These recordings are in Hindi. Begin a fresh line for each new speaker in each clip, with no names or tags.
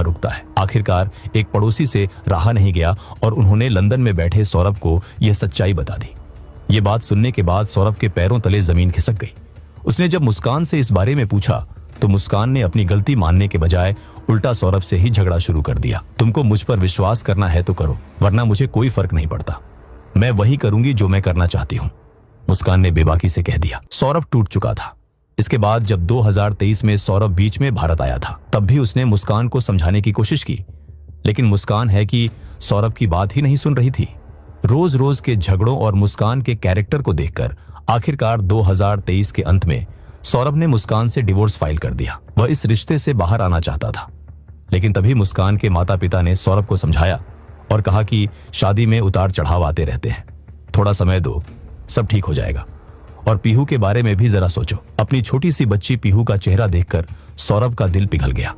रुकता है। आखिरकार एक पड़ोसी से रहा नहीं गया और उन्होंने लंदन में बैठे सौरभ को यह सच्चाई बता दी। ये बात सुनने के बाद सौरभ के पैरों तले जमीन खिसक गई। उसने जब मुस्कान से इस बारे में पूछा तो मुस्कान ने अपनी गलती मानने के बजाय उल्टा सौरभ से ही झगड़ा शुरू कर दिया। तुमको मुझ पर विश्वास करना है तो करो, वरना मुझे कोई फर्क नहीं पड़ता। मैं वही करूंगी जो मैं करना चाहती हूँ, मुस्कान ने बेबाकी से कह दिया। सौरभ टूट चुका था। इसके बाद जब 2023 में सौरभ बीच में भारत आया था, तब भी उसने मुस्कान को समझाने की कोशिश की, लेकिन मुस्कान है कि सौरभ की बात ही नहीं सुन रही थी। रोज रोज के झगड़ों और मुस्कान के कैरेक्टर को देखकर आखिरकार 2023 के अंत में सौरभ ने मुस्कान से डिवोर्स फाइल कर दिया। वह इस रिश्ते से बाहर आना चाहता था, लेकिन तभी मुस्कान के माता पिता ने सौरभ को समझाया और कहा कि शादी में उतार चढ़ाव आते रहते हैं, थोड़ा समय दो, सब ठीक हो जाएगा। और पीहू के बारे में भी जरा सोचो। अपनी छोटी सी बच्ची पीहू का चेहरा देखकर सौरभ का दिल पिघल गया।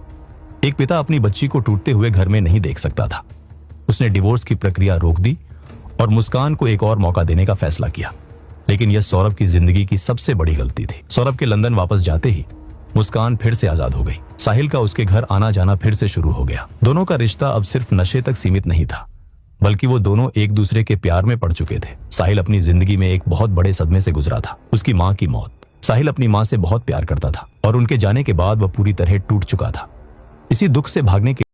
एक पिता अपनी बच्ची को टूटते हुए घर में नहीं देख सकता था। उसने डिवोर्स की प्रक्रिया रोक दी और मुस्कान को एक और मौका देने का फैसला किया, लेकिन यह सौरभ की जिंदगी की सबसे बड़ी गलती थी। सौरभ के लंदन वापस जाते ही मुस्कान फिर से आजाद हो गई। साहिल का उसके घर आना जाना फिर से शुरू हो गया। दोनों का रिश्ता अब सिर्फ नशे तक सीमित नहीं था, बल्कि वो दोनों एक दूसरे के प्यार में पड़ चुके थे। साहिल अपनी जिंदगी में एक बहुत बड़े सदमे से गुजरा था, उसकी मां की मौत। साहिल अपनी मां से बहुत प्यार करता था और उनके जाने के बाद वह पूरी तरह टूट चुका था। इसी दुख से भागने के